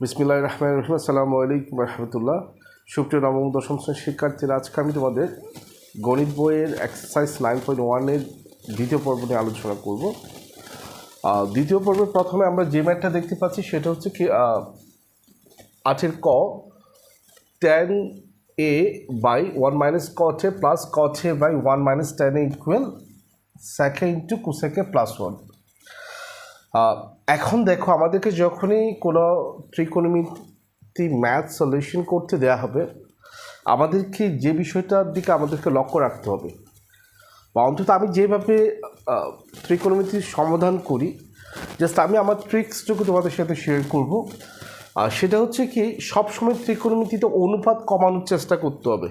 বিসমিল্লাহির রহমানির রহিম। আসসালামু আলাইকুম রহমতুল্লাহ। সুপ্রিয় নবম দশম শ্রেণীর শিক্ষার্থীরা, আজকে আমি তোমাদের গণিত বইয়ের এক্সারসাইজ 9.1-এর দ্বিতীয় পর্ব নিয়ে আলোচনা করব। দ্বিতীয় পর্বে প্রথমে আমরা যে ম্যাথটা দেখতে পাচ্ছি সেটা হচ্ছে কি 8-এর ক, tan a by 1 minus cot a plus cot a by 1 minus tan a equal sec a into cosec a plus 1। এখন দেখো, আমাদেরকে যখনই কোনো ত্রিকোণমিতি ম্যাথ সলিউশন করতে দেওয়া হবে, আমাদেরকে যে বিষয়টার দিকে আমাদেরকে লক্ষ্য রাখতে হবে, বা অন্তত আমি যেভাবে ত্রিকোণমিতির সমাধান করি, জাস্ট আমি আমার ট্রিক্সটুকু তোমাদের সাথে শেয়ার করব। সেটা হচ্ছে কি, সবসময় ত্রিকোণমিতিতে অনুপাত কমানোর চেষ্টা করতে হবে।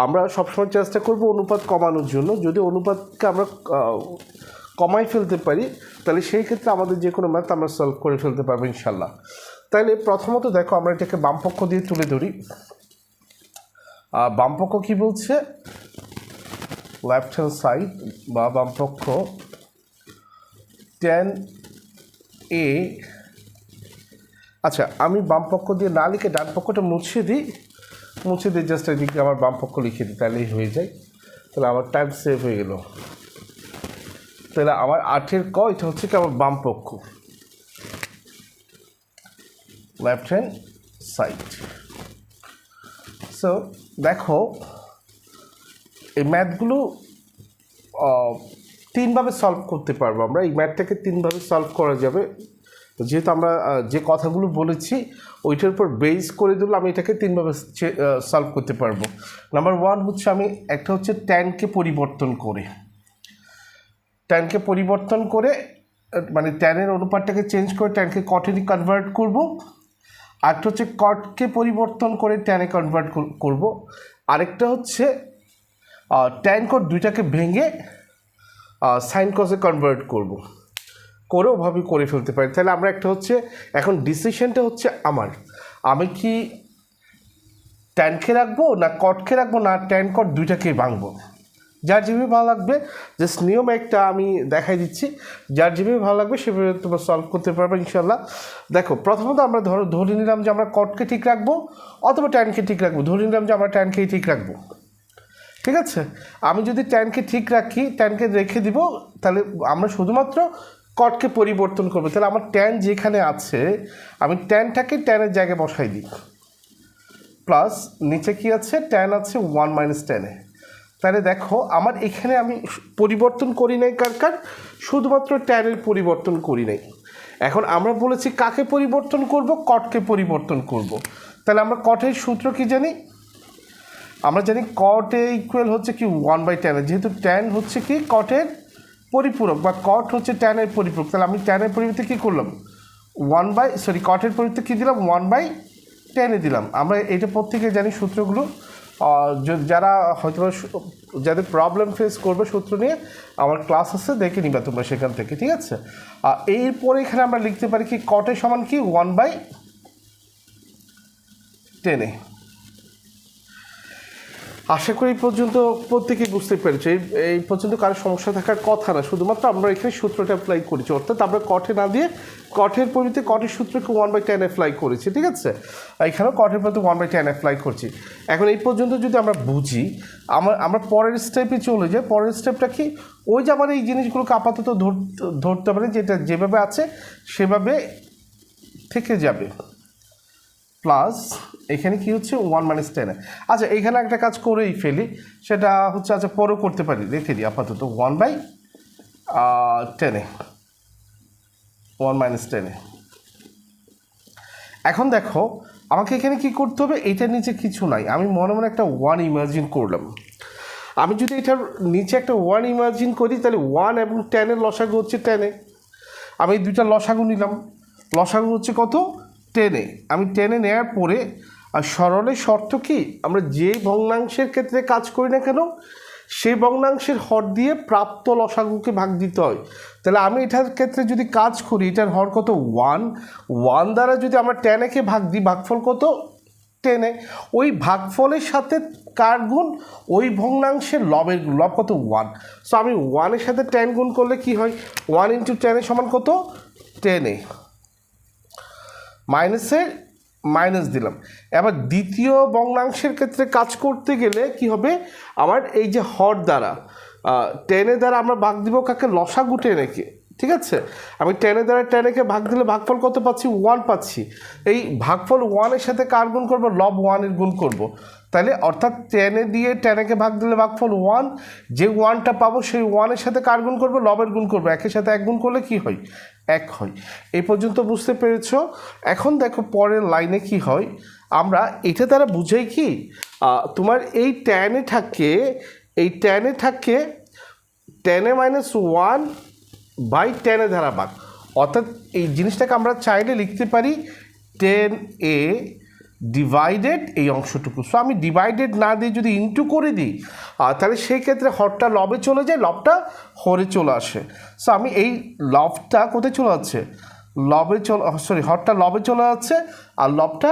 আমরা সবসময় চেষ্টা করব অনুপাত কমানোর জন্য। যদি অনুপাতকে আমরা কমাই ফেলতে পারি, তাহলে সেই ক্ষেত্রে আমাদের যে কোনো ম্যাথ আমরা সলভ করে ফেলতে পারবো ইনশাল্লাহ। তাহলে প্রথমত দেখো, আমরা এটাকে বামপক্ষ দিয়ে তুলে ধরি। বামপক্ষ কি বলছে? লেফট হ্যান্ড সাইড বা বামপক্ষ tan a। আচ্ছা, আমি বামপক্ষ দিয়ে না লিখে ডান পক্ষটা মুছে দিই, জাস্ট এদিকে আমার বামপক্ষ লিখে দিই, তাহলেই হয়ে যায়। তাহলে আমার টাইম সেভ হয়ে গেল। তাহলে আমার 8-এর ক, এটা হচ্ছে কি আমার বামপক্ষ, লেফট হ্যান্ড সাইড। সো দেখো, এই ম্যাথগুলো তিনভাবে সলভ করতে পারবো আমরা। এই ম্যাথটাকে তিনভাবে সলভ করা যাবে, যেহেতু আমরা যে কথাগুলো বলেছি ওইটার উপর বেস করে দিলে আমি এটাকে তিনভাবে সলভ করতে পারবো। নাম্বার 1 হচ্ছে, আমি একটা হচ্ছে ট্যানকে পরিবর্তন করে মানে ট্যানের অনুপাতটাকে চেঞ্জ করে ট্যানকে কটে কনভার্ট করব। আরেকটা হচ্ছে কটকে পরিবর্তন করে ট্যানে কনভার্ট করব। আরেকটা হচ্ছে ট্যান কট দুইটাকে ভেঙে সাইন কসে কনভার্ট করব, করে ওভাবে করে ফেলতে পারি। তাহলে আমরা একটা হচ্ছে, এখন ডিসিশনটা হচ্ছে আমার, আমি কি ট্যানকে রাখবো না কটকে রাখবো, না ট্যান কট দুইটাকেই ভাঙবো। যার যেভাবে ভালো লাগবে, জাস্ট নিয়ম একটা আমি দেখাই দিচ্ছি, যার যেভাবে ভালো লাগবে সেভাবে তোমরা সলভ করতে পারবে ইনশাল্লাহ। দেখো, প্রথমত আমরা ধরে নিলাম যে আমরা কটকে ঠিক রাখবো অথবা ট্যানকে ঠিক রাখবো। ধরে নিলাম যে আমরা ট্যানকেই ঠিক রাখবো, ঠিক আছে। আমি যদি ট্যানকে ঠিক রাখি, ট্যানকে রেখে দিব, তাহলে আমরা শুধুমাত্র কটকে পরিবর্তন করবো। তাহলে আমার ট্যান যেখানে আছে, আমি ট্যানটাকে ট্যানের জায়গায় বসাই দিই, প্লাস নিচে কি আছে, ট্যান আছে 1 মাইনাস ট্যানে। তাহলে দেখো, আমার এখানে আমি পরিবর্তন করি নাই কার, শুধুমাত্র ট্যানের পরিবর্তন করি নাই। এখন আমরা বলেছি কাকে পরিবর্তন করব? কটকে পরিবর্তন করব। তাহলে আমরা কটের সূত্র কি জানি? আমরা জানি কট এ ইকুয়াল হচ্ছে কি 1/tan। যেহেতু ট্যান হচ্ছে কি কটের পরিপূরক, বা কট হচ্ছে ট্যানের পরিপূরক, তাহলে আমি ট্যানের পরিবর্তে কী করলাম, কটের পরিবর্তে কী দিলাম, 1/tan দিলাম। আমরা এটা প্রত্যেকে জানি সূত্রগুলো। যারা হয়তো যাদের প্রবলেম ফেস করবে সূত্র নিয়ে, আমার ক্লাস আছে, দেখে নিবা তোমরা সেখান থেকে, ঠিক আছে। এরপরে এখানে আমরা লিখতে পারি কি, কটের সমান কি 1/tan। আশা করি এই পর্যন্ত প্রত্যেকেই বুঝতে পেরেছে। এই পর্যন্ত কারো সমস্যা থাকার কথা না, শুধুমাত্র আমরা এখানে সূত্রটা অ্যাপ্লাই করেছি, অর্থাৎ আমরা কটে না দিয়ে কটের পরিবর্তে কটের সূত্রকে 1/tan অ্যাপ্লাই করেছি, ঠিক আছে। এখানেও কটের পরিবর্তে 1/tan অ্যাপ্লাই করছি। এখন এই পর্যন্ত যদি আমরা বুঝি, আমরা পরের স্টেপে চলে যাই। পরের স্টেপটা কি, ওই যে আমার এই জিনিসগুলোকে আপাতত ধরতে পারে, যেটা যেভাবে আছে সেভাবে থেকে যাবে, প্লাস এখানে কি হচ্ছে 1 মাইনাস 10। আচ্ছা, এখানে একটা কাজ করেই ফেলি, সেটা হচ্ছে, আচ্ছা পরেও করতে পারি, রেখে দিই আপাতত 1/10, 1 মাইনাস 10। এখন দেখো, আমাকে এখানে কি করতে হবে, এইটার নিচে কিছু নাই, আমি মনে মনে একটা 1 ইমাজিন করলাম। আমি যদি এটার নিচে একটা 1 ইমাজিন করি, তাহলে 1 এবং 10-এর লসাগু হচ্ছে 10। আমি এই দুইটা লসাগু নিলাম, লসাগু হচ্ছে কত, 10। আমি 10 নেওয়ার পরে, আর সরলের শর্ত কি, আমরা যে ভগ্নাংশের ক্ষেত্রে কাজ করি না কেন, সেই ভগ্নাংশের হর দিয়ে প্রাপ্ত লসাগুকে ভাগ দিতে হয়। তাহলে আমি এটার ক্ষেত্রে যদি কাজ করি, এটার হর কত, 1 দ্বারা যদি আমরা 10-কে ভাগ দিই, ভাগফল কত, 10। ওই ভাগফলের সাথে কার গুণ, ওই ভগ্নাংশের লবের গুণ, লব কত, 1। সো আমি 1-এর সাথে 10 গুণ করলে কি হয়, 1 × 10 সমান কত, 10। মাইনাসের মাইনাস দিলাম। এবার দ্বিতীয় ভগ্নাংশের ক্ষেত্রে কাজ করতে গেলে কি হবে, আমার এই যে হর দ্বারা 10 দ্বারা আমরা ভাগ দিব কাকে, লসাগু 10 ঠিক আছে। আমি 10 দ্বারা 10 ভাগ দিলে ভাগফল কত পাচ্ছি, 1 পাচ্ছি। এই ভাগফল 1-এর সাথে কার গুণ করবো, লব 1-এর গুণ করব। তাহলে অর্থাৎ 10 দিয়ে 10 ভাগ দিলে ভাগফল 1, যে 1টা পাবো সেই 1-এর সাথে কার গুণ করবো, লবের গুণ করবো। 1-এর সাথে 1 গুণ করলে কি হয়, 1 হয়। এই পর্যন্ত বুঝতে পেরেছো। এখন দেখো পরের লাইনে কি হয়, আমরা এটা দ্বারা বুঝাই কি, তোমার এই 10 থাকে, এই 10 থাকে 10-1 বাই 10 দ্বারা ভাগ। অর্থাৎ এই জিনিসটাকে আমরা চাইলে লিখতে পারি 10a ডিভাইডেড এই অংশটুকু। সো আমি ডিভাইডেড না দিয়ে যদি ইনটু করে দিই, তাহলে সেই ক্ষেত্রে হরটা লবে চলে যায়, লবটা হরে চলে আসে। সো আমি এই লবটা কোথায় চলে যাচ্ছে, লবে চলে, সরি হরটা লবে চলে যাচ্ছে আর লবটা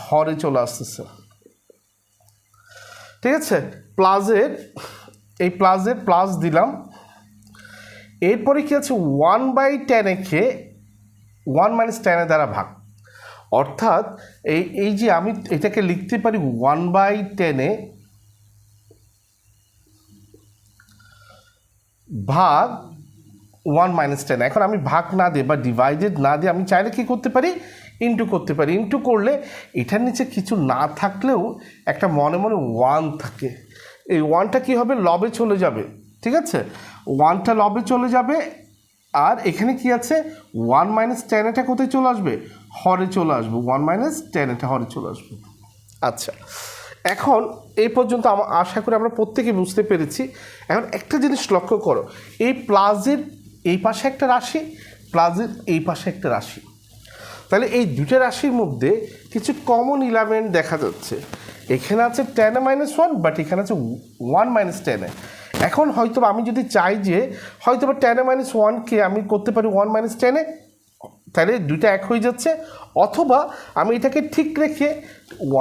হরে চলে আসতেছে, ঠিক আছে। প্লাসের এই প্লাসের প্লাস দিলাম। এরপরে কি আছে, 1/10 1 - 10 দ্বারা ভাগ। অর্থাৎ এই যে আমি এটাকে লিখতে পারি 1/10 ভাগ 1 - 10। এখন আমি ভাগ না দিয়ে বা ডিভাইডেড না দিয়ে আমি চাইলে কি করতে পারি, ইন্টু করতে পারি। ইন্টু করলে এটার নিচে কিছু না থাকলেও একটা মনে মনে 1 থাকে। এই 1টা কি হবে, লবে চলে যাবে, ঠিক আছে। 1টা লবে চলে যাবে। আর এখানে কি আছে, 1 - 10 এটা কোথায় চলে আসবে, হরে চলে আসবে। 1 - 10 এটা হরে চলে আসবে। আচ্ছা, এখন এই পর্যন্ত আশা করি আমরা প্রত্যেকে বুঝতে পেরেছি। এখন একটা জিনিস লক্ষ্য করো, এই প্লাসের এই পাশে একটা রাশি, প্লাসের এই পাশে একটা রাশি। তাহলে এই দুটো রাশির মধ্যে কিছু কমন এলিমেন্ট দেখা যাচ্ছে। এখানে আছে 10-1, বাট এখানে আছে 1 - 10। এখন হয়তো আমি যদি চাই যে হয়তো বা 10-1কে আমি করতে পারি 1 - 10, তাহলে দুইটা এক হয়ে যাচ্ছে। অথবা আমি এটাকে ঠিক রেখে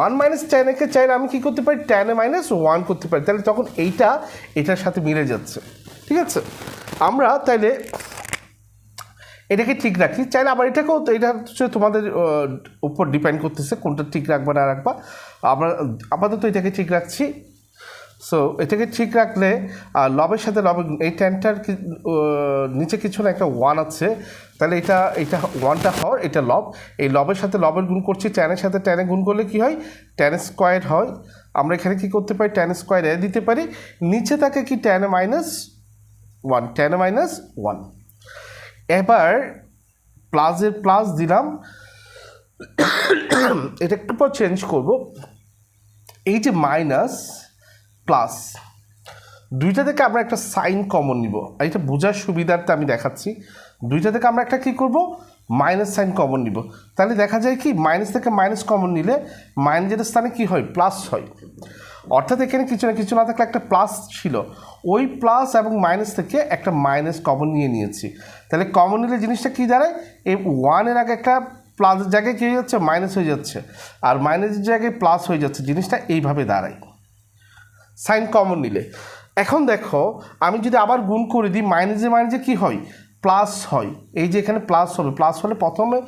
1 - 10কে চাইলে আমি কী করতে পারি, 10-1 করতে পারি। তাহলে তখন এইটা এটার সাথে মিলে যাচ্ছে, ঠিক আছে। আমরা তাইলে এটাকে ঠিক রাখি, চাইলে আবার এটাকেও, এটা হচ্ছে তোমাদের উপর ডিপেন্ড করতেছে কোনটা ঠিক রাখবা না রাখবা। আমরা আপাতত এটাকে ঠিক রাখছি। সো এটাকে ঠিক রাখলে লবের সাথে লব, এই 10টার নিচে কিছু না একটা 1 আছে, তাহলে এটা 1টা হর, এটা লব। এই লবের সাথে লবের গুণ করছি, 10-এর সাথে 10-এ গুণ করলে কি হয়, 10² হয়। আমরা এখানে কি করতে পারি, 10² দিতে পারি। নিচে থাকে কি 10-1, 10-1। এবার প্লাসের প্লাস দিলাম। এটা একটু পর চেঞ্জ করব। এই যে মাইনাস প্লাস দুইটা থেকে আমরা একটা সাইন কমন নিব। এটা বোঝার সুবিধার্থে আমি দেখাচ্ছি। দুইটা থেকে আমরা একটা কী করব, মাইনাস সাইন কমন নিব। তাহলে দেখা যায় কি, মাইনাস থেকে মাইনাস কমন নিলে মাইনাসের স্থানে কি হয়, প্লাস হয়। অর্থাৎ এখানে কিছু না থাকলে একটা প্লাস ছিল, ওই প্লাস এবং মাইনাস থেকে একটা মাইনাস কমন নিয়েছি। তাহলে কমন নিলে জিনিসটা কী দাঁড়ায়, এই 1-এর আগে একটা প্লাসের জায়গায় কী হয়ে যাচ্ছে, মাইনাস হয়ে যাচ্ছে, আর মাইনাসের জায়গায় প্লাস হয়ে যাচ্ছে। জিনিসটা এইভাবে দাঁড়ায় সাইন কমন নিলে। এখন দেখো আমি যদি আবার গুণ করে দিই, মাইনাসে কী হয়, প্লাস হয়। এই যে এখানে প্লাস হবে, প্লাস হলে প্রথমে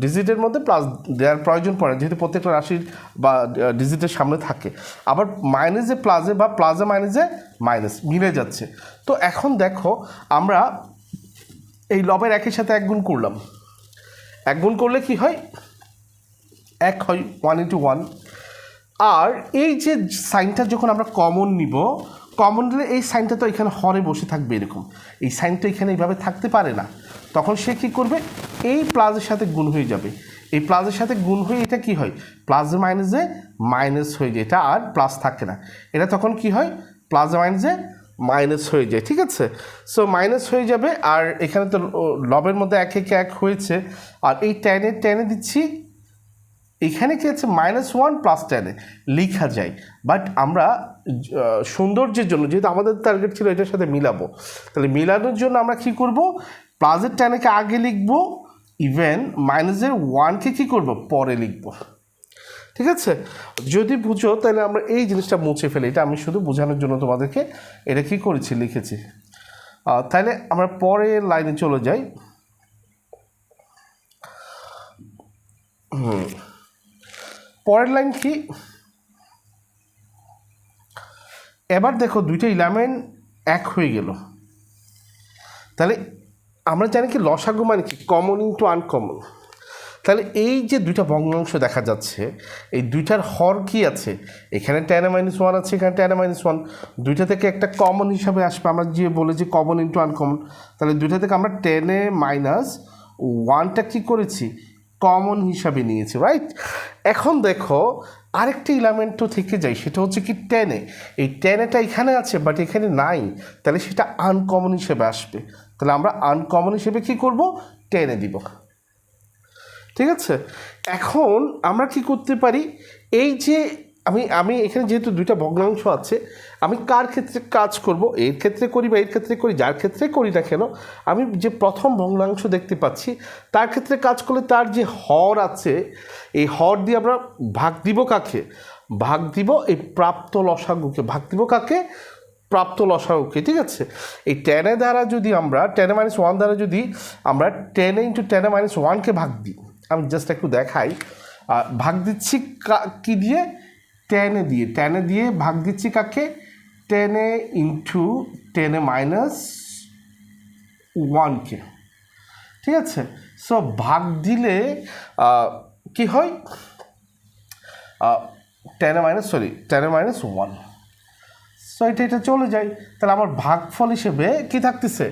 ডিজিটের মধ্যে প্লাস দেওয়ার প্রয়োজন পড়ে, যেহেতু প্রত্যেকটা রাশির বা ডিজিটের সামনে থাকে। আবার মাইনাসে প্লাসে বা প্লাসে মাইনাসে মাইনাস মিলে যাচ্ছে। তো এখন দেখো আমরা এই লবের 1-এর সাথে 1 গুণ করলাম, 1 গুণ করলে কি হয়, 1 হয়, 1 × 1। আর এই যে সাইনটা যখন আমরা কমন নিব, কমন নিলে এই সাইনটা তো এখানে হরে বসে থাকবে এরকম, এই সাইনটা এখানে এইভাবে থাকতে পারে না। তখন সে কী করবে, এই প্লাসের সাথে গুণ হয়ে যাবে। এই প্লাসের সাথে গুণ হয়ে এটা কি হয়, প্লাসে মাইনাসে মাইনাস হয়ে যায়, এটা আর প্লাস থাকে না। এটা তখন কি হয়, প্লাসে মাইনাসে মাইনাস হয়ে যায়, ঠিক আছে। সো মাইনাস হয়ে যাবে। আর এখানে তো লবের মধ্যে 1 হয়েছে, আর এই 10-এ দিচ্ছি। এখানে কি আছে, -1 + 10 লেখা যায়, বাট আমরা সৌন্দর্যের জন্য, যেহেতু আমাদের টার্গেট ছিল এটার সাথে মিলাবো, তাহলে মিলানোর জন্য আমরা কি করব, প্লাসের 10কে আগে লিখব, ইভেন -1কে কী করব, পরে লিখব, ঠিক আছে। যদি বুঝো তাহলে আমরা এই জিনিসটা মুছে ফেলি। এটা আমি শুধু বোঝানোর জন্য তোমাদেরকে এটা কী করেছি, লিখেছি। তাহলে আমরা পরের লাইনে চলে যাই। পরের লাইন কি, এবার দেখো দুইটা এলিমেন্ট এক হয়ে গেল, তাহলে আমরা জানি কি লসাগু মানে কি কমন ইনটু আনকমন। তাহলে এই যে দুইটা ভগ্নাংশ দেখা যাচ্ছে, এই দুইটার হর কি আছে, এখানে -1 আছে, এখানে -1, দুইটা থেকে একটা কমন হিসাবে আসবে। আমরা যে বলেছি কমন ইনটু আনকমন, তাহলে দুইটা থেকে আমরা -1টা কী করেছি, কমন হিসাবে নিয়েছি, রাইট। এখন দেখো আরেকটি এলিমেন্টও থেকে যায়, সেটা হচ্ছে কি 10, এই 10টা এখানে আছে বাট এখানে নাই, তাহলে সেটা আনকমন হিসেবে আসবে। তাহলে আমরা আনকমন হিসেবে কী করব, 10 দিব, ঠিক আছে। এখন আমরা কি করতে পারি, এই যে আমি এখানে যেহেতু দুইটা ভগ্নাংশ আছে, আমি কার ক্ষেত্রে কাজ করব, এর ক্ষেত্রে করি বা এর ক্ষেত্রে করি, যার ক্ষেত্রে করি না কেন, আমি যে প্রথম ভগ্নাংশ দেখতে পাচ্ছি তার ক্ষেত্রে কাজ করলে তার যে হর আছে, এই হর দিয়ে আমরা ভাগ দিব কাকে, ভাগ দিব এই প্রাপ্ত লসাগুকে, ভাগ দিব কাকে, প্রাপ্ত লসাগুকে, ঠিক আছে। এই 10 দ্বারা যদি আমরা 10-1 দ্বারা যদি আমরা 10 × 10-1কে ভাগ দিই, আমি জাস্ট একটু দেখাই, ভাগ দিচ্ছি কি দিয়ে, 10 দিয়ে, 10 দিয়ে ভাগ দিচ্ছি কাকে, 10 × 10-1কে, ঠিক আছে। সো ভাগ দিলে কি হয়, 10-1, সো এটা চলে যায়। তাহলে আমার ভাগফল হিসেবে কি থাকতেছে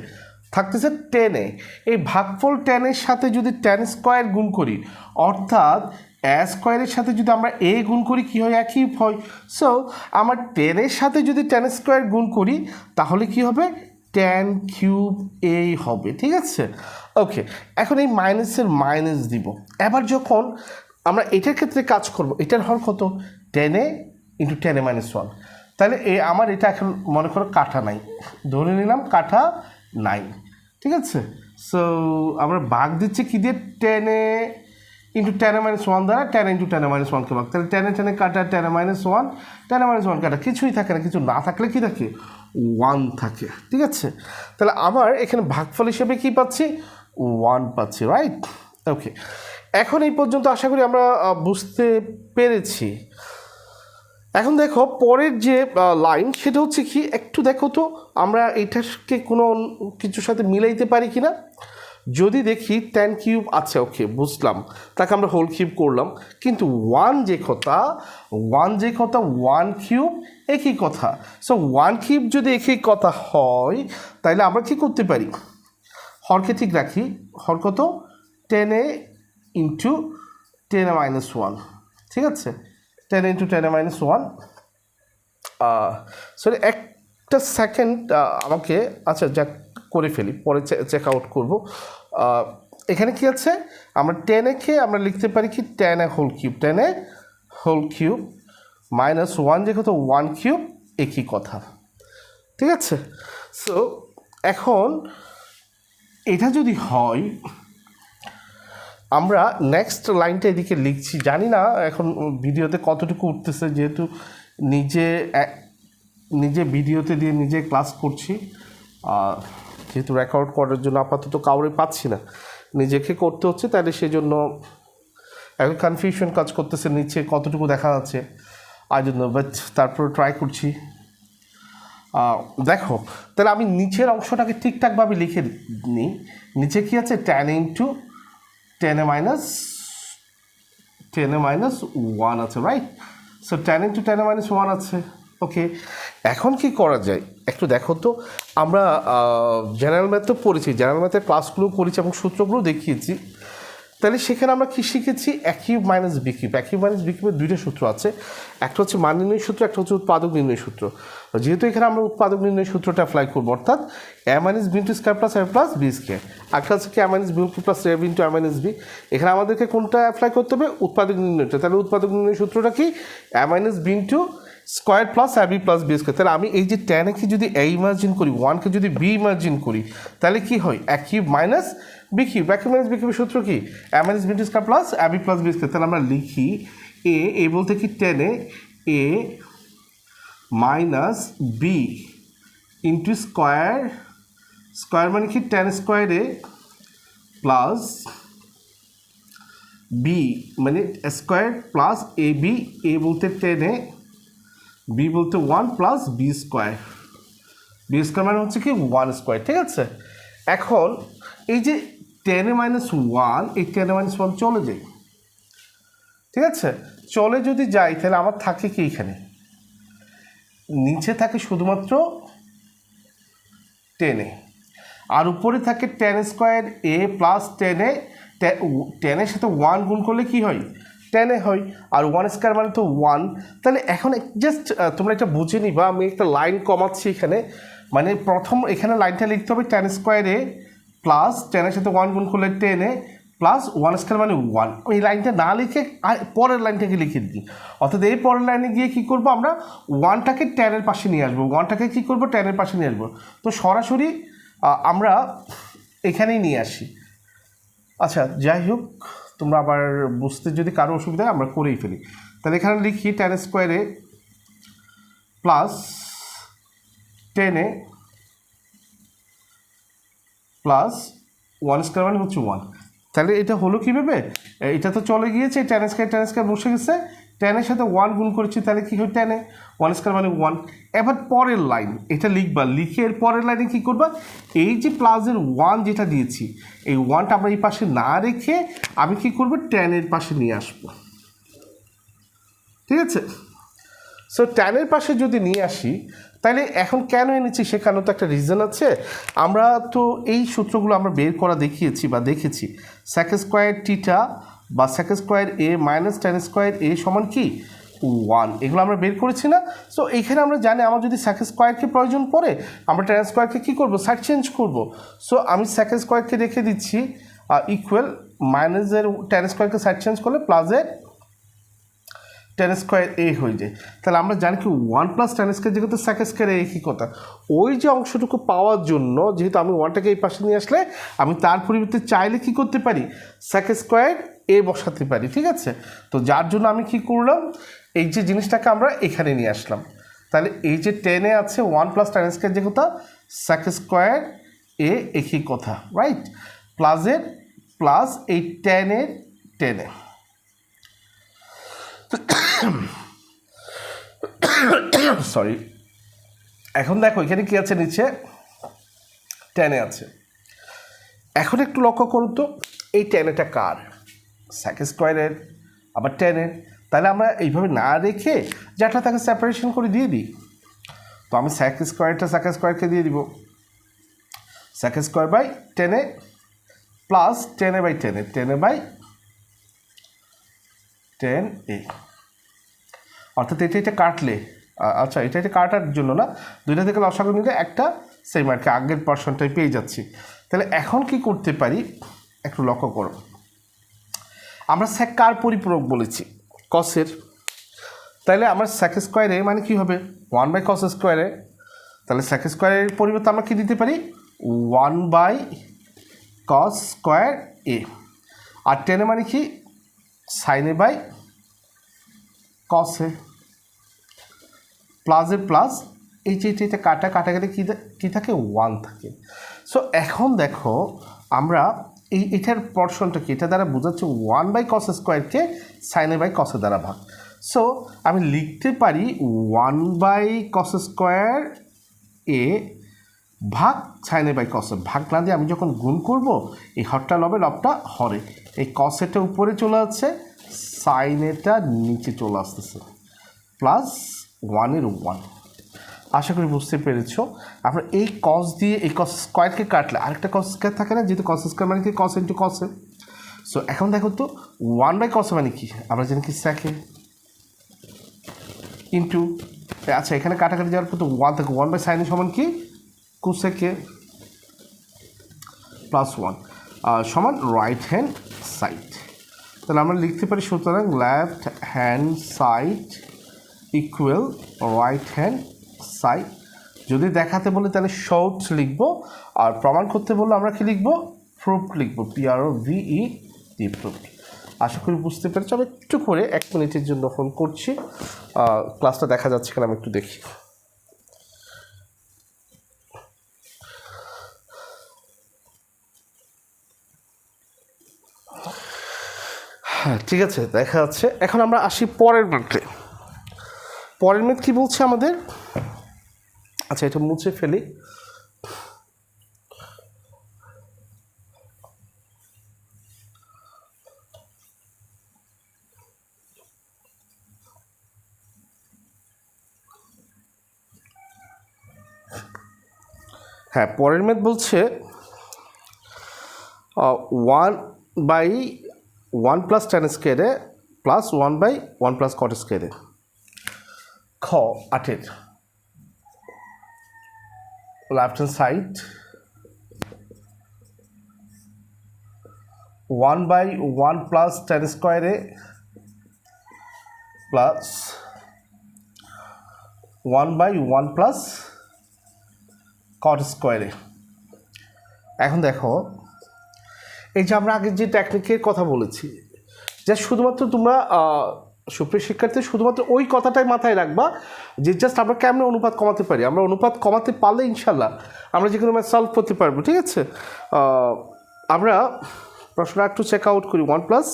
10। এই ভাগফল 10-এর সাথে যদি 10² গুণ করি, অর্থাৎ a² সাথে যদি আমরা a গুণ করি কি হয়, একই হয়। সো আমার 10-এর সাথে যদি 10² গুণ করি তাহলে কি হবে, 10³ হবে, ঠিক আছে। ওকে, এখন এই মাইনাসের মাইনাস দিব। এবার যখন আমরা এটার ক্ষেত্রে কাজ করব, এটার হর কত, 10 × 10-1, তাহলে আমার এটা এখন মনে করো কাটা নাই, ধরে নিলাম কাটা নাই, ঠিক আছে। সো আমরা ভাগ দিচ্ছি কি দিয়ে, 10 × 10-1 দ্বারা, 10 × 10-1কে ভাগ, তাহলে 10 কাটা, 10-1 কাটা, কিছুই থাকে না, কিছু না থাকলে কি থাকে, 1 থাকে, ঠিক আছে। তাহলে আবার এখানে ভাগফল হিসেবে কি পাচ্ছি, 1 পাচ্ছি, রাইট। ওকে, এখন এই পর্যন্ত আশা করি আমরা বুঝতে পেরেছি। এখন দেখো পরের যে লাইন, সেটা হচ্ছে কি, একটু দেখো তো আমরা এটাকে কোনো কিছুর সাথে মিলাইতে পারি কি না। যদি দেখি 10³ আছে, ওকে বুঝলাম, তাকে আমরা হোল কিউব করলাম, কিন্তু 1 যে কথা 1³ একই কথা। সো 1³ যদি একই কথা হয়, তাহলে আমরা কি করতে পারি, হরকে ঠিক রাখি, হর কত, 10 × 10-1, ঠিক আছে, 10 × 10-1। সরি একটা সেকেন্ড আমাকে, আচ্ছা যাক করে ফেলি, পরে চেক আউট করবো। এখানে কি আছে, আমরা 10-কে আমরা লিখতে পারি কি, 10 হোল কিউব, 10 হোল কিউব -1 যে কত, 1³ একই কথা, ঠিক আছে। সো এখন এটা যদি হয়, আমরা নেক্সট লাইনটা এদিকে লিখছি, জানি না এখন ভিডিওতে কতটুকু উঠতেছে, যেহেতু নিজে ভিডিওতে দিয়ে নিজে ক্লাস করছি, যেহেতু রেকর্ড করার জন্য আপাতত কাউরে পাচ্ছি না, নিজেকে করতে হচ্ছে, তাহলে সেই জন্য এখন কনফিউশন কাজ করতেছে, নিচে কতটুকু দেখা যাচ্ছে আর জন্য, বাট তারপর ট্রাই করছি। দেখো তাহলে আমি নিচের অংশটাকে ঠিকঠাকভাবে লিখে নিই। নিচে কি আছে, 10 × 10-1 আছে, রাইট। সো 10 × 10-1 আছে, ওকে। এখন কি করা যায় একটু দেখো তো, আমরা জেনারেল ম্যাথ তো পড়েছি, জেনারেল ম্যাথের ক্লাসগুলো করেছি এবং সূত্রগুলো দেখিয়েছি। তাহলে সেখানে আমরা কি শিখেছি, a³ - b³, a³ - b³ দুইটা সূত্র আছে, একটা হচ্ছে মান নির্ণয় সূত্র, একটা হচ্ছে উৎপাদক নির্ণয় সূত্র। যেহেতু এখানে আমরা উৎপাদক নির্ণয় সূত্রটা অ্যাপ্লাই করবো, অর্থাৎ a - b² + a + b², একটা হচ্ছে কি a - b² + a * b। এখানে আমাদেরকে কোনটা অ্যাপ্লাই করতে হবে, উৎপাদক নির্ণয়টা। তাহলে উৎপাদক নির্ণয় সূত্রটা কি, a - b² + ab + b²। তাহলে আমি এই যে 10-কে যদি a ইমাজিন করি, 1-কে যদি b ইমাজিন করি, তাহলে কি হয়, a³ - b³, a³ - b³ সূত্র কি, a - b² + ab + b²। তাহলে আমরা লিখি a বলতে কি 10 a - b * স্কয়ার মানে কি 10² a প্লাস বি মানে square plus A B, A বলতে 10a, বি বলতে 1 plus B square, B square মানে হচ্ছে কি 1 স্কোয়ার, ঠিক আছে। এখন এই যে 10a-1, এই 10a-1 চলে যায়, ঠিক আছে। চলে যদি যাই তাহলে আমার থাকে কি এখানে নিচে থাকে শুধুমাত্র 10a, আর উপরে থাকে 10 স্কোয়ার এ প্লাস 10a, 10-এর সাথে 1 গুণ করলে কি হয় 10a হয়, আর 1 স্কোয়ার মানে তো 1। তাহলে এখন জাস্ট তোমরা এটা বুঝে নিবা, আমি একটা লাইন কমাচ্ছি এখানে, মানে প্রথম এখানে লাইনটা লিখতে হবে 10 স্কোয়ার এ প্লাস 10-এর সাথে 1 গুণ করলে 10a প্লাস 1 স্কোয়ার মানে 1। এই লাইনটা না লিখে আর পরের লাইনটাকে লিখে দিই, অর্থাৎ এই পরের লাইনে গিয়ে কী করবো আমরা 1টাকে 10-এর পাশে নিয়ে আসবো, 1টাকে কী করবো 10-এর পাশে নিয়ে আসবো। তো সরাসরি আমরা এখানেই নিয়ে আসি। আচ্ছা যাই হোক, তোমরা আবার বুঝতে যদি কারো অসুবিধা হয় আমরা করেই ফেলি। তাহলে এখানে লিখি 10 স্কোয়ারে প্লাস 10a প্লাস 1 স্কোয়ার মানে হচ্ছে 1। তাহলে এটা হলো কীভাবে, এটা তো চলে গিয়েছে 10 স্কোয়ার বসে গেছে, 10-এর সাথে 1 গুণ করেছি, তাহলে কী হয় 10a, 1 স্কোয়ার মানে 1। এবার পরের লাইন এটা লিখবা, লিখে এর পরের লাইনে কী করবা, এই যে প্লাসের 1 যেটা দিয়েছি এই 1টা আমরা এই পাশে না রেখে আমি কী করবো 10-এর পাশে নিয়ে আসবো, ঠিক আছে। সো 10-এর পাশে যদি নিয়ে আসি তাহলে এখন কেন এনেছি সেখানেও তো একটা রিজন আছে। আমরা তো এই সূত্রগুলো আমরা বের করা দেখিয়েছি বা দেখেছি, sec স্কোয়ার টিটা বা sec স্কোয়ার এ মাইনাস tan স্কোয়ার এ সমান কি 1, এগুলো আমরা বের করেছি না। সো এইখানে আমরা জানি আমার যদি sec স্কোয়ারকে প্রয়োজন পড়ে আমরা tan স্কোয়ারকে কী করবো সাইড চেঞ্জ করবো। সো আমি sec স্কোয়ারকে রেখে দিচ্ছি ইকুয়াল মাইনাসের tan স্কোয়ারকে সাইড চেঞ্জ করলে প্লাসের tan স্কোয়ার এ হয়ে যায়। তাহলে আমরা জানি কি 1 প্লাস tan স্কোয়ার যেহেতু sec স্কোয়ার এ একই কথা, ওই যে অংশটুকু পাওয়ার জন্য যেহেতু আমি 1টাকে এই পাশে নিয়ে আসলে আমি তার পরিবর্তে চাইলে কি করতে পারি sec স্কোয়ার এ বসাতে পারি, ঠিক আছে। তো যার জন্য আমি কি করলাম এই যে জিনিসটাকে আমরা এখানে নিয়ে আসলাম। তাহলে এই যে 10-এ আছে 1 প্লাস tan স্কোয়ার যে কথা sec স্কোয়ার এ একই কথা, রাইট, প্লাসের প্লাস এই 10-এর 10-এ। সরি, এখন দেখো এখানে কি আছে নিচে 10-এ আছে। এখন একটু লক্ষ্য করুন তো এই 10-এটা কার sec স্কোয়ারের আবার 10-এর, তাহলে আমরা এইভাবে না রেখে যেটা তাকে সেপারেশন করে দিয়ে দিই। তো আমি sec স্কোয়ারকে দিয়ে দিব sec স্কোয়ার বাই 10-এ প্লাস 10-এ বাই 10-এ 10-এ বাই 10a, অর্থাৎ এটা কাটলে আচ্ছা এটা কাটার জন্য না, দুইটা থেকে লসাগু নিলে একটা সেম আর কি আগের পার্সনটাই পেয়ে যাচ্ছি। তাহলে এখন কি করতে পারি একটু লক্ষ্য করো, আমরা sec কার পরিপূরক বলেছি কসের, তাহলে আমার sec স্কোয়ারে মানে কি হবে 1 বাই কস স্কোয়ারে, তাহলে sec স্কোয়ারের পরিবর্তে আমরা কি দিতে পারি 1 বাই কস স্কোয়ার এ, আর 10-এ মানে কি সাইন এ বাই কসে প্লাসের প্লাস এই যে এটা কাটা গেলে কী থাকে 1 থাকে। সো এখন দেখো আমরা এটার পোর্শনটা কি, এটা দ্বারা বোঝাচ্ছে 1 বাই কস স্কোয়ারকে সাইন এ বাই কসের দ্বারা ভাগ। সো আমি লিখতে পারি 1 বাই কস স্কোয়ার এ ভাগ সাইন এ বাই কসে, ভাগ না দিয়ে আমি যখন গুণ করব এই হরটা লবে লবটা হরে, এই কসেটা উপরে চলে যাচ্ছে সাইন এটা নিচে চলে আসতেছে প্লাস 1-এর 1। আশা করি বুঝতে পেরেছ। আমরা এই কস দিয়ে এই কস স্কোয়ারকে কাটলে আরেকটা কস স্কোয়ার থাকে না, যেহেতু কস স্কোয়ার মানে কি কস ইন্টু কসে। সো এখন দেখো তো 1 বাই কসে মানে কি আমরা জানি কি স্যাকে ইন্টু, আচ্ছা এখানে কাটাকাটি যাওয়ার পর তো 1 থাকে 1 বাই সাইনে সমান কি কোসেকে প্লাস 1 সমান রাইট হ্যান্ড সাইড। তাহলে আমরা লিখতে পারি সুতরাং left hand side equal right hand side. যদি দেখাতে বলে তাহলে শর্ট লিখবো, আর প্রমাণ করতে বললে আমরা কি লিখবো প্রুফ লিখবো, PROVE দি প্রুফ। আশা করি বুঝতে পেরেছি। আমি একটু করে 1 মিনিটের জন্য ফোন করছি, ক্লাসটা দেখা যাচ্ছে কিনা আমি একটু দেখি। ঠিক আছে, দেখা যাচ্ছে। এখন আমরা আসি পরের মেথে। পরের মেথ কি বলছে আমাদের? আচ্ছা, এটা মুছে ফেলি। হ্যাঁ, পরের মেথ বলছে 1/1 প্লাস tan স্কোয়ারে প্লাস 1/1 প্লাস cot স্কোয়ারে। খ 8 left hand side 1/1 plus tan স্কোয়ারে প্লাস 1/1 প্লাস cot স্কোয়ারে। এখন দেখো, এই যে আমরা আগে যে টেকনিকের কথা বলেছি, যে শুধুমাত্র তোমরা সুপ্রিয় শিক্ষার্থী শুধুমাত্র ওই কথাটাই মাথায় রাখবা যে জাস্ট আমরা কেমনে অনুপাত কমাতে পারি। আমরা অনুপাত কমাতে পারলে ইনশাল্লাহ আমরা যে কোনো ম্যাথ সলভ করতে পারবো। ঠিক আছে, আমরা প্রশ্নটা একটু চেক আউট করি। 1 plus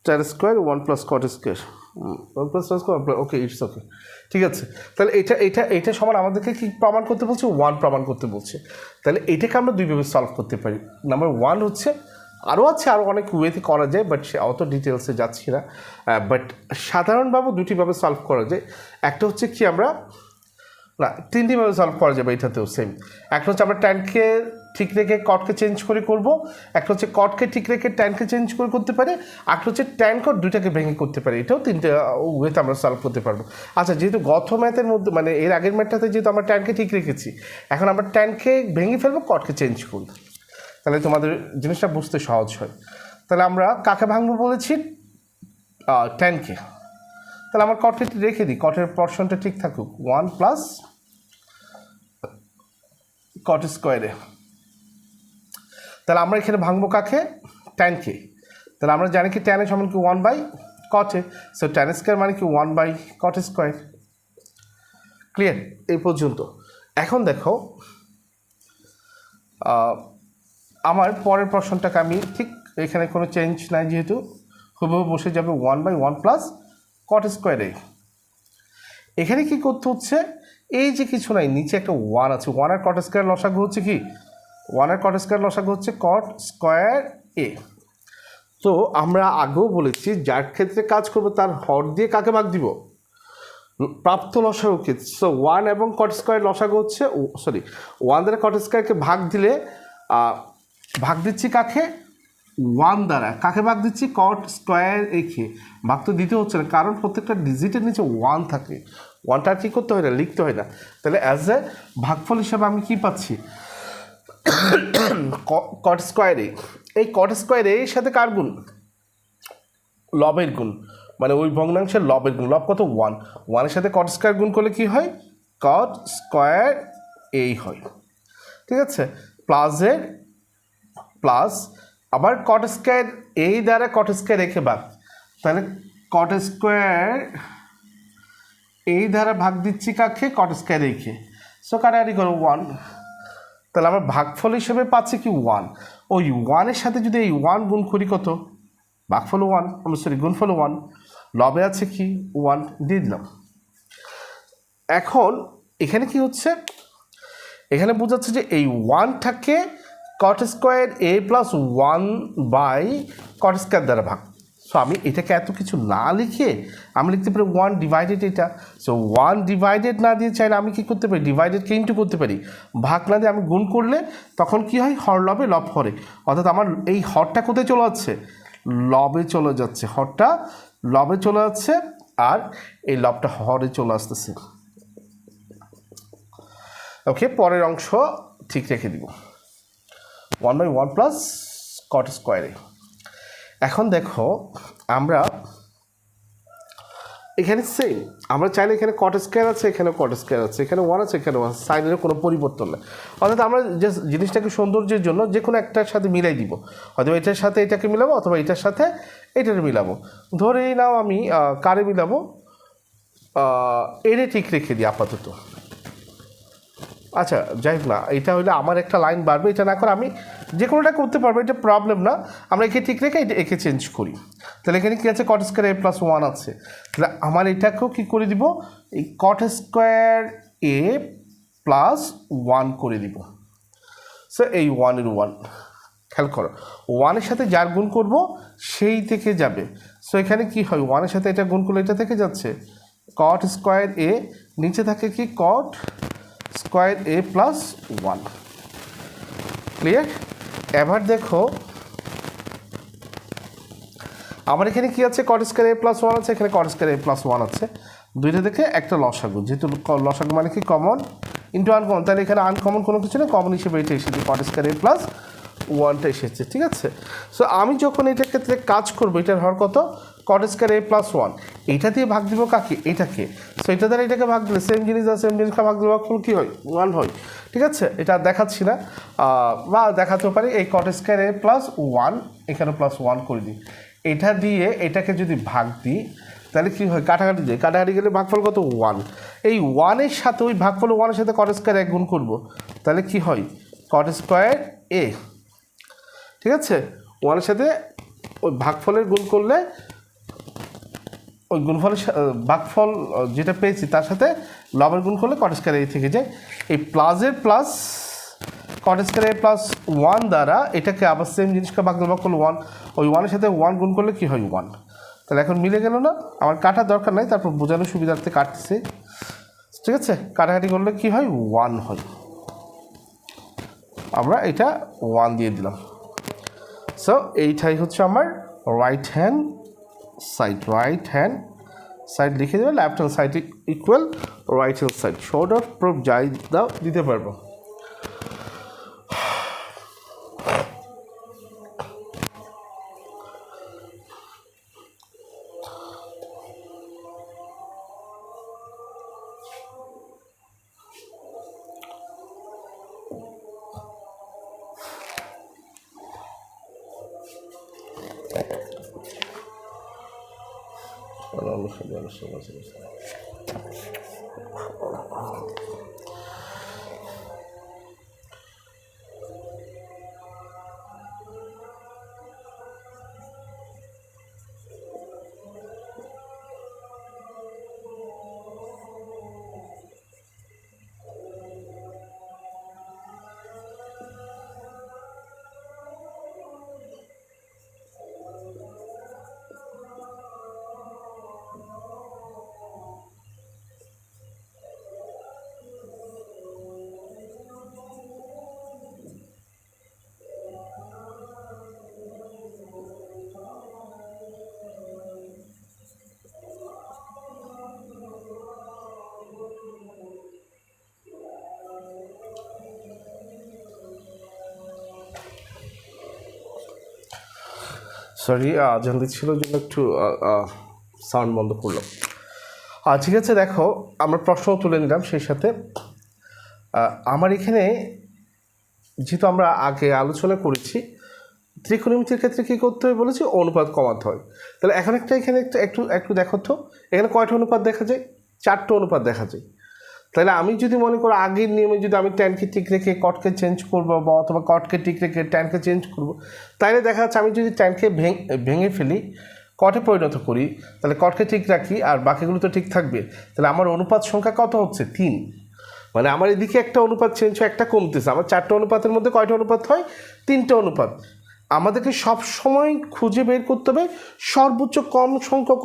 tan square 1 plus cot square 1 plus tan square. Okay, it's okay, ঠিক আছে। তাহলে এটা সমান আমাদেরকে কি প্রমাণ করতে বলছে? 1 প্রমাণ করতে বলছে। তাহলে এটাকে আমরা দুইভাবে সলভ করতে পারি। নাম্বার 1 হচ্ছে, আরও আছে, আরও অনেক ওয়েতে করা যায়, বাট সে অত ডিটেলসে যাচ্ছি না। বাট সাধারণভাবে দুটিভাবে সলভ করা যায়। একটা হচ্ছে কি, আমরা না তিনটিভাবে সলভ করা যাবে এটাতেও সেম। একটা হচ্ছে আমরা ট্যানকে ঠিক রেখে কটকে চেঞ্জ করে করব, একটা হচ্ছে কটকে ঠিক রেখে ট্যানকে চেঞ্জ করে করতে পারি, একটা হচ্ছে ট্যান কট দুইটাকে ভেঙে করতে পারি। এটাও তিনটে ওয়েতে আমরা সলভ করতে পারবো। আচ্ছা, যেহেতু গত ম্যাথের মধ্যে মানে এর আগের ম্যাথটাতে যেহেতু আমরা ট্যানকে ঠিক রেখেছি, এখন আমরা ট্যানকে ভেঙে ফেলবো, কটকে চেঞ্জ করব, তাহলে তোমাদের জিনিসটা বুঝতে সহজ হয়। তাহলে আমরা কাকে ভাঙবো বলেছি? ট্যানকে। তাহলে আমার কটকে রেখে দিই, কটের পোরশনটা ঠিক থাকুক 1 প্লাস cot স্কোয়ারে। তাহলে আমরা এখানে ভাঙবো কাকে? ট্যানকে। তাহলে আমরা জানি কি ট্যান সমান কি 1/cot, সো tan স্কোয়ার মানে কি 1/cot স্কোয়ার। ক্লিয়ার এই পর্যন্ত? এখন দেখো, আমার পরের প্রশ্নটাকে আমি ঠিক এখানে কোনো চেঞ্জ নাই, যেহেতু হুবহু বসে যাবে 1/1 প্লাস cot স্কোয়ারে। এখানে কি করতে হচ্ছে? এই যে কিছু নাই, নিচে একটা 1 আছে, 1 আর cot স্কোয়ার লসাগু হচ্ছে কি? 1 আর cot স্কোয়ার লসাগু হচ্ছে cot স্কোয়ার এ। তো আমরা আগেও বলেছি যার ক্ষেত্রে কাজ করবো তার হর দিয়ে কাকে ভাগ দিব? প্রাপ্ত লসাগুকে। সো 1 এবং cot স্কোয়ার লসাগু হচ্ছে, সরি 1 দ্বারা cot স্কোয়ারকে ভাগ দিলে ভাগ দিচ্ছি কাকে? 1 দ্বারা। কাকে ভাগ দিচ্ছি? cot স্কোয়ার একে। ভাগ তো দিতে হচ্ছে না, কারণ প্রত্যেকটা ডিজিটের নিচে 1 থাকে। 1টা কী করতে হয় না, লিখতে হয় না। তাহলে অ্যাজ এ ভাগফল হিসাবে আমি কী পাচ্ছি? cot স্কোয়ার এ। এই cot স্কোয়ার এর সাথে কার গুণ? লবের গুণ, মানে ওই ভগ্নাংশের লবের গুণ। লব কত? 1। 1 এর সাথে cot স্কোয়ার গুণ করলে কি হয়? cot স্কোয়ার এই হয়। ঠিক আছে, প্লাসের প্লাস আবার cot স্কোয়ার এই দ্বারা cot স্কোয়ার রেখে ভাগ, তাহলে cot স্কোয়ার এই দ্বারা ভাগ দিচ্ছি কাকে? cot স্কোয়ার রেখে। সো কাটাকাটি করো 1। তাহলে আমরা ভাগফল হিসেবে পাচ্ছি কি? 1। ওই 1 এর সাথে যদি এই 1 গুণ করি কত? ভাগফল 1, সরি গুণফল 1। লবে আছে কি? 1 দিয়ে দিলাম। এখন এখানে কি হচ্ছে? এখানে বোঝাচ্ছে যে এই 1টাকে cot স্কোয়ার এ প্লাস 1/cot স্কোয়ার দ্বারা ভাগ। সো আমি এটাকে এত কিছু না লিখে আমি লিখতে পারি 1 ডিভাইডেড এটা। সো 1 ডিভাইডেড না দিয়ে চাইলে আমি কী করতে পারি? ডিভাইডেডকে ইন্টু করতে পারি। ভাগ না দিয়ে আমি গুণ করলে তখন কি হয়? হর লবে লব হরে, অর্থাৎ আমার এই হরটা কোথায় চলে যাচ্ছে? লবে চলে যাচ্ছে। হরটা লবে চলে যাচ্ছে আর এই লবটা হরে চলে আসতেছে। ওকে, পরের অংশ ঠিক রেখে দিব 1/1 প্লাস cot স্কোয়ারে। এখন দেখো, আমরা এখানে সেম, আমরা চাইলে এখানে cot স্কোয়ার আছে, এখানে cot স্কোয়ার আছে, এখানে 1 আছে, এখানে 1, সাইনের কোনো পরিবর্তন নেই। অর্থাৎ আমরা জাস্ট জিনিসটাকে সৌন্দর্যের জন্য যে কোনো একটার সাথে মিলাই দিব, হয়তো এটার সাথে এটাকে মিলাবো অথবা এটার সাথে এটার মিলাবো। ধরেই নাও আমি কারে মিলাবো? এরে ঠিক রেখে দিই আপাতত। আচ্ছা যাই হোক না, এটা হলে আমার একটা লাইন বাড়বে, এটা না করে আমি যে কোনোটা করতে পারবো, এটা প্রবলেম না। আমরা একে ঠিক রেখে একে চেঞ্জ করি। তাহলে এখানে কী আছে, কট স্কোয়ার এ প্লাস 1 আছে। তাহলে আমার এটাকেও কী করে দিব, এই কট স্কোয়ার এ প্লাস 1 করে দিব। সো এই 1-এর 1 খেয়াল করো, 1-এর সাথে যার গুণ করব সেই থেকে যাবে। সো এখানে কি হয়, 1-এর সাথে এটা গুণ করলে এটা থেকে যাচ্ছে কট স্কোয়ার এ, নিচে থাকে কি কট স্কোয়ার এ প্লাস 1। ক্লিয়ার? এবার দেখো আমার এখানে কি আছে, কট স্কোয়ার এ প্লাস 1 আছে, এখানে কট স্কোয়ার এ প্লাস 1 আছে। দুইটা দেখে একটা লসাগু, যেহেতু লসাগু মানে কি কমন ইন্টু আনকমন, তাহলে এখানে আনকমন কোনো কিছু নেই, কমন হিসেবে এটা এসেছে, কট স্কোয়ার এ প্লাস 1টা এসেছে। ঠিক আছে? সো আমি যখন এটার ক্ষেত্রে কাজ করবো, এটার হর কত, কট স্কোয়ার এ প্লাস 1, এইটা দিয়ে ভাগ দিব কাকে, এটাকে। সো এটা দ্বারা এটাকে ভাগ দিলে সেম জিনিস আর সেম জিনিসকে ভাগ দিলে ভাগফল কী হয়, 1 হয়। ঠিক আছে? এটা দেখাচ্ছি না, বা দেখাতেও পারি, এই কট স্কোয়ার এ প্লাস 1 এখানে প্লাস 1 করে দিই। এটা দিয়ে এটাকে যদি ভাগ দিই তাহলে কী হয়, কাটাকাটি দিয়ে, কাটাকাটি গেলে ভাগফল কত, 1। এই 1-এর সাথে ওই ভাগফল 1-এর সাথে কট স্কোয়ার 1 গুণ করবো, তাহলে কী হয়, কট স্কোয়ার এ। ঠিক আছে? 1-এর সাথে ওই ভাগফলের গুণ করলে ওই গুণফলের ভাগফল যেটা পেয়েছি তার সাথে লবের গুণ করলে কট স্কোয়ার এ থেকে যায়। এই প্লাসের প্লাস কট স্কোয়ার এ প্লাস 1 দ্বারা এটাকে আবার সেম জিনিসকে ভাগ করলে 1, ওই 1-এর সাথে 1 গুণ করলে কী হয়, 1। তাহলে এখন মিলে গেল না, আমার কাটার দরকার নাই, তারপর বোঝানোর সুবিধার্থে কাটতেছি। ঠিক আছে? কাটাকাটি করলে কী হয়, 1 হয়। আমরা এটা 1 দিয়ে দিলাম। সো এইটাই হচ্ছে আমার রাইট হ্যান্ড সাইড লিখে দেবে, left hand side equal right hand side. Short of proof যাই দাও দিতে পারবো। সরি, আজান দিচ্ছিল জন্য একটু সাউন্ড বন্ধ করলাম। ঠিক আছে, দেখো আমরা প্রশ্ন তুলে নিলাম। সেই সাথে আমার এখানে যেহেতু আমরা আগে আলোচনা করেছি ত্রিকোণমিতির ক্ষেত্রে কী করতে হয় বলেছি, অনুপাত কমাতে হয়। তাহলে এখন এখানে একটু দেখো তো, এখানে কয়টা অনুপাত দেখা যায়, 4টে অনুপাত দেখা যায়। তাহলে আমি যদি মনে করো আগের নিয়মে যদি আমি ট্যানকে ঠিক রেখে কটকে চেঞ্জ করবো, বা অথবা কটকে ঠিক রেখে ট্যানকে চেঞ্জ করবো, তাহলে দেখা যাচ্ছে আমি যদি ট্যানকে ভেঙে ফেলি, কটে পরিণত করি, তাহলে কটকে ঠিক রাখি আর বাকিগুলো তো ঠিক থাকবে। তাহলে আমার অনুপাত সংখ্যা কত হচ্ছে, 3। মানে আমার এদিকে একটা অনুপাত চেঞ্জ হয়, একটা কমতেছে। আমার 4টে অনুপাতের মধ্যে কয়টা অনুপাত হয়, 3টে অনুপাত। আমাদেরকে সব সময় খুঁজে বের করতে হবে সর্বোচ্চ কম সংখ্যক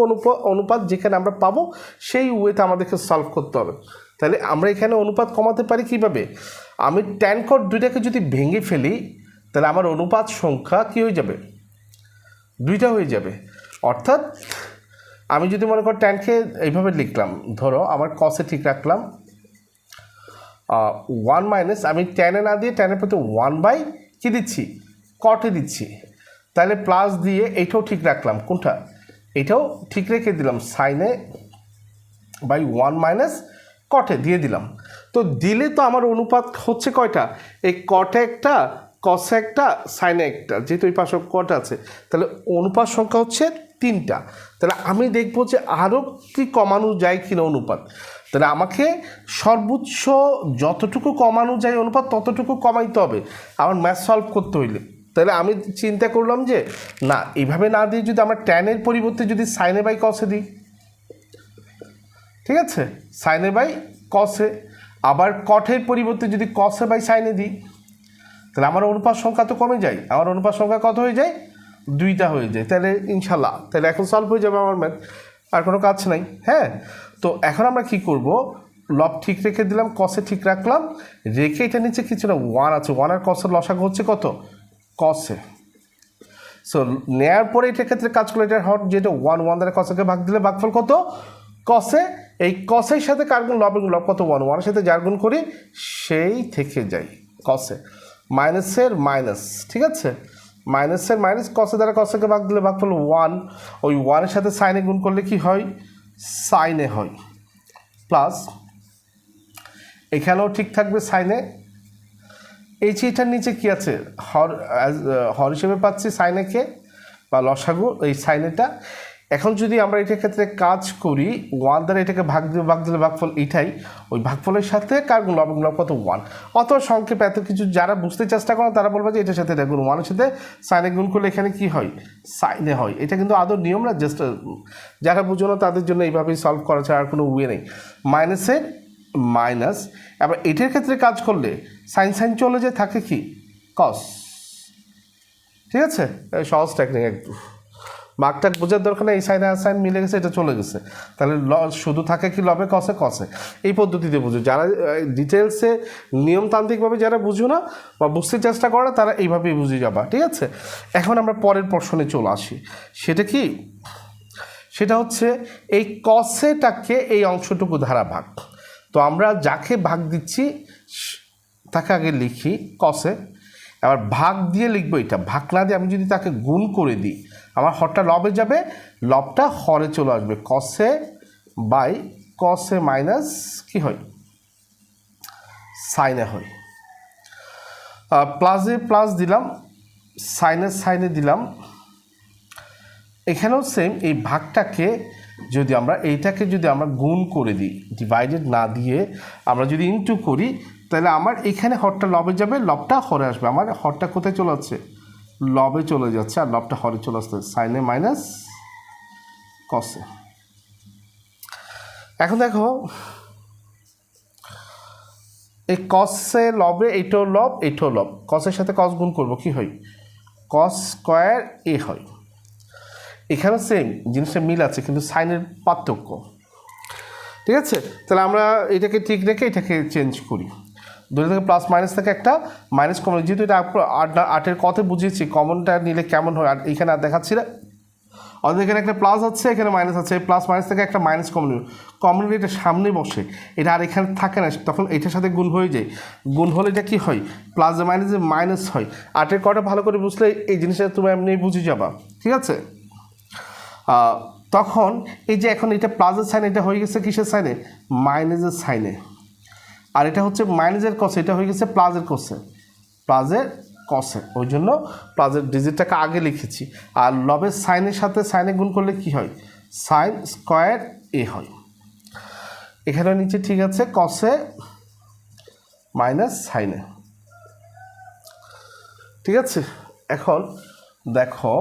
অনুপাত যেখানে আমরা পাবো, সেই ওয়েতে আমাদেরকে সলভ করতে হবে। তাহলে আমরা এখানে অনুপাত কমাতে পারি কিভাবে, আমি ট্যান কট দুইটাকে যদি ভেঙে ফেলি, তাহলে আমার অনুপাত সংখ্যা কী হয়ে যাবে, 2টা হয়ে যাবে। অর্থাৎ আমি যদি মনে করি ট্যানকে এইভাবে লিখলাম, ধরো আমার কসে ঠিক রাখলাম 1 মাইনাস, আমি ট্যানে না দিয়ে ট্যানের প্রতি 1 বাই কী দিচ্ছি, কটে দিচ্ছি। তাহলে প্লাস দিয়ে এইটাও ঠিক রাখলাম, কোনটা, এটাও ঠিক রেখে দিলাম, সাইনে বাই 1 মাইনাস কটে দিয়ে দিলাম। তো দিলে তো আমার অনুপাত হচ্ছে কয়টা, এই কটে একটা, কসে একটা, সাইনে একটা, যেহেতু এই পাশে কট আছে, তাহলে অনুপাত সংখ্যা হচ্ছে 3টা। তাহলে আমি দেখবো যে আরও কি কমানো যায় কিনা অনুপাত। তাহলে আমাকে সর্বোচ্চ যতটুকু কমানো যায় অনুপাত ততটুকু কমাইতে হবে আমার ম্যাথ সলভ করতে হইলে। তাহলে আমি চিন্তা করলাম যে না, এইভাবে না দিয়ে যদি আমরা ট্যানের পরিবর্তে যদি সাইনে বাই কসে দিই, ঠিক আছে, সাইনে বাই কসে, আবার কটের পরিবর্তে যদি কসে বাই সাইনে দিই, তাহলে আমার অনুপাত সংখ্যা তো কমে যায়। আমার অনুপাত সংখ্যা কত হয়ে যায়? 2টা হয়ে যায়। তাহলে ইনশাল্লাহ তাহলে এখন সলভ হয়ে যাবে আমার ম্যাথ, আর কোনো কাজ নাই। হ্যাঁ, তো এখন আমরা কি করব, লব ঠিক রেখে দিলাম, কসে ঠিক রাখলাম, রেখে এটা নিচে কিছু না 1 আছে, 1 আর কসের লসাগু হচ্ছে কত? কসে। সো নেওয়ার পরে এটার ক্ষেত্রে কাজ করলে এটার হট যেটা 1 দ্বারা কসেকে ভাগ দিলে ভাগফল কত? কসে। এই কসের সাথে কার গুণ? লব, লব কত? 1 সাথে যার গুণ করি সেই থেকে যাই কসে। মাইনাসের মাইনাস, ঠিক আছে, মাইনাসের মাইনাস, কসে দ্বারা কসেকে ভাগ দিলে ভাগফল 1, ওই 1-এর সাথে সাইনে গুণ করলে কি হয়? সাইনে হয়। প্লাস এখানেও ঠিক থাকবে সাইনে। এই চিটার নিচে কি আছে? হর হিসেবে পাচ্ছি সাইনেকে বা লসাগু, এই সাইনেটা। এখন যদি আমরা এটার ক্ষেত্রে কাজ করি 1 দ্বারা এটাকে ভাগ দিলে ভাগফল এটাই, ওই ভাগফলের সাথে কার গুণ? লব, লব কত? 1। অত সংক্ষেপে এত কিছু যারা বুঝতে চেষ্টা করেন তারা বলবে যে এটার সাথে এটা গুণ, 1-এর সাথে সাইনে গুণ করলে এখানে কি হয়? সাইনে হয়। এটা কিন্তু আদৌ নিয়ম না, জাস্ট যারা বুঝো না তাদের জন্য এইভাবেই সলভ করা ছাড়া আর কোনো ওয়ে নেই। মাইনাসের মাইনাস, আবার এটার ক্ষেত্রে কাজ করলে সাইন সাইন চলে যায়, থাকে কি? কস। ঠিক আছে, সহজ টেকনিক একটু, মার্কটা বোঝার দরকার নেই। এই সাইন আর সাইন মিলে গেছে, এটা চলে গেছে, তাহলে শুধু থাকে কি? লবে কসে, কসে। এই পদ্ধতিতে বুঝো। যারা ডিটেলসে নিয়মতান্ত্রিকভাবে যারা বুঝো না বা বুঝতে চেষ্টা করে না তারা এইভাবেই বুঝে যাবা। ঠিক আছে, এখন আমরা পরের প্রশ্নে চলে আসি। সেটা কি? সেটা হচ্ছে এই কসেটাকে এই অংশটুকু ধারা ভাগ। তো আমরা যাকে ভাগ দিচ্ছি তাকে আগে লিখি কসে, আবার ভাগ দিয়ে লিখবো এটা। ভাগ না দিয়ে আমি যদি তাকে গুণ করে দিই, আমার হরটা লবে যাবে, লবটা হরে চলে আসবে, কসে বাই কসে মাইনাস কি হয়? সাইনে হয়। প্লাসে প্লাস দিলাম, সাইনে সাইনে দিলাম। এখানেও সেম, এই ভাগটাকে যদি আমরা এইটাকে যদি আমরা গুণ করে দিই, ডিভাইডেড না দিয়ে আমরা যদি ইনটু করি, তাহলে আমার এখানে হরটা লবে যাবে, লবটা হরে আসবে। আমার হরটা কোথায় চলে যাচ্ছে? লবে চলে যাচ্ছে, আর লবটা হরে চলে আসছে, সাইনে মাইনাস কসে। এখন দেখো এই কসে লবে, এইটাও লব, এইটাও লব, কসের সাথে কস গুণ করবো, কি হয়? কস স্কোয়ার এ হয়। এখানে সেম জিনিসটা মিল আছে, কিন্তু সাইনের পার্থক্য। ঠিক আছে, তাহলে আমরা এটাকে ঠিক রেখে এটাকে চেঞ্জ করি। 2 থেকে প্লাস মাইনাস থেকে একটা মাইনাস কমন, যেহেতু এটা 8-এর কথা বুঝিয়েছি, কমনটা নিলে কেমন হয় আর এখানে আর দেখাচ্ছি না। অর্থাৎ এখানে একটা প্লাস আছে, এখানে মাইনাস আছে, প্লাস মাইনাস থেকে একটা মাইনাস কমন নিল, কমন নিলে এটা সামনে বসে, এটা আর এখানে থাকে না, তখন এটার সাথে গুণ হয়ে যায়। গুণ হলে এটা কী হয়? প্লাস মাইনাসে মাইনাস হয়। 8-এর কটা ভালো করে বুঝলে এই জিনিসটা তুমি এমনি বুঝে যাবা। ঠিক আছে, তখন এই যে এখন এটা প্লাসের সাইন, এটা হয়ে গেছে কিসের সাইনে? মাইনাসের সাইনে। আর এটা হচ্ছে মাইনাসের কসে, এটা হয়ে গেছে প্লাসের কসে, প্লাসের কসে। ওই জন্য প্লাসের ডিজিটটাকে আগে লিখেছি। আর লবের সাইনের সাথে সাইনে গুণ করলে কি হয়? সাইন স্কোয়ার এ হয়। এখানে নিচে ঠিক আছে, কসে মাইনাস সাইনে। ঠিক আছে, এখন দেখো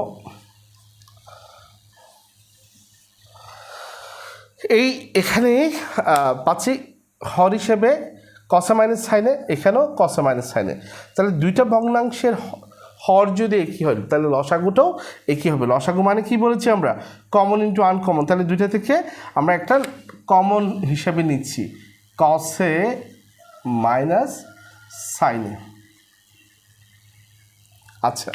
এই এখানে পাচ্ছি হর হিসেবে কসে মাইনাস সাইনে, এখানেও কসে মাইনাস সাইনে। তাহলে দুইটা ভগ্নাংশের হর যদি একই হয় তাহলে লসাগুটাও একই হবে। লসাগু মানে কি বলেছি আমরা? Common into uncommon. তাহলে দুইটা থেকে আমরা একটা কমন হিসেবে নিচ্ছি, কসে মাইনাস সাইনে। আচ্ছা,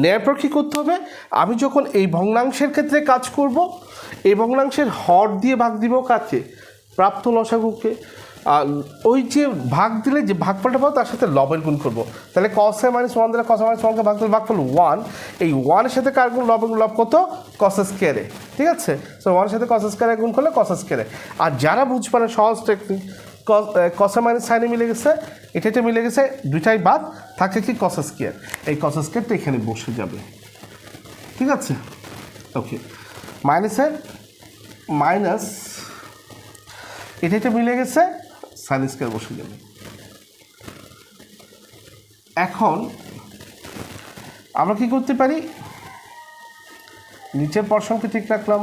নেয়ার পর কী করতে হবে? আমি যখন এই ভগ্নাংশের ক্ষেত্রে কাজ করব, এই ভগ্নাংশের হর দিয়ে ভাগ দিব কাকে? প্রাপ্ত লসাগুকে। আর ওই যে ভাগ দিলে যে ভাগফলটা পাবো তার সাথে লবের গুণ করবো। তাহলে কসে মাইনাস 1 দ্বারা কসে মাইনাস 1কে ভাগ দিলে ভাগফল 1। এই 1-এর সাথে কার গুণ? লবের গুণ। লব কত? কসে স্কোয়ারে। ঠিক আছে, সো 1-এর সাথে কসে স্কোয়ারে গুণ করলে কসে স্কোয়ারে। আর যারা বুঝবে না সহজ টেকনিক, কসে মাইনাস সাইনে মিলে গেছে, এটা মিলে গেছে, দুইটাই বাদ থাকে কি? কসে স্কোয়ার। এই কসে স্কোয়ারটা এখানে বসে যাবে। ঠিক আছে, ওকে। মাইনাসের মাইনাস, এটা মিলে গেছে, সাইন স্কোয়ার বসে যাবে। এখন আমরা কি করতে পারি, নিচের পোরশনকে ঠিক রাখলাম,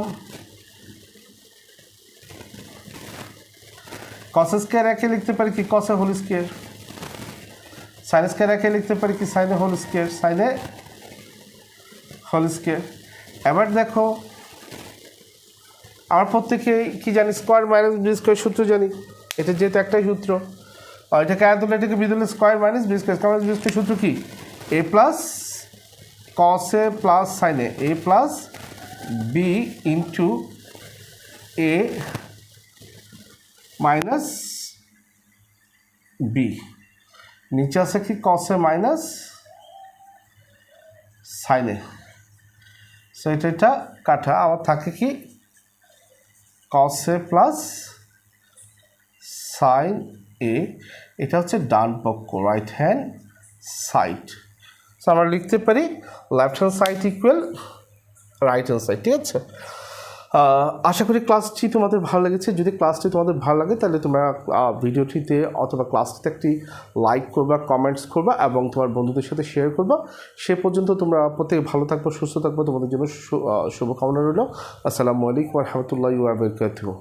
কস স্কোয়ার একে লিখতে পারি কি কসে হোল স্কোয়ার, সাইন স্কোয়ার একে লিখতে পারি কি সাইনে হোল স্কোয়ার, সাইনে হোল স্কোয়ার। এবার দেখো আমরা প্রত্যেকে কি জানি, স্কোয়ার মাইনাস বি স্কোয়ার সূত্র জানি, এটা যেহেতু একটাই সূত্র, আর এটাকে আয় তুলে এটাকে বিদলে square minus b square, square minus b square সূত্র কি, এ প্লাস কসে প্লাস সাইনে, a plus b into a minus b, নিচে আছে কি কসে মাইনাস সাইনে, সো এটা কাটা, আমার থাকে কি কসে প্লাস সাইন এ, এটা হচ্ছে ডান পক্ষ, রাইট হ্যান্ড সাইড। সো আমরা লিখতে পারি left hand side equal right hand side. ঠিক আছে, আশা করি ক্লাসটি তোমাদের ভালো লেগেছে। যদি ক্লাসটি তোমাদের ভালো লাগে তাহলে তোমরা ভিডিওটিতে অথবা ক্লাসটিতে একটি লাইক করবা, কমেন্টস করবা এবং তোমার বন্ধুদের সাথে শেয়ার করবা। সে পর্যন্ত তোমরা প্রত্যেকে ভালো থাকবো, সুস্থ থাকবো, তোমাদের জন্য শুভকামনা রইল। আসসালামু আলাইকুম ওয়া রাহমাতুল্লাহি ওয়া বারাকাতুহু।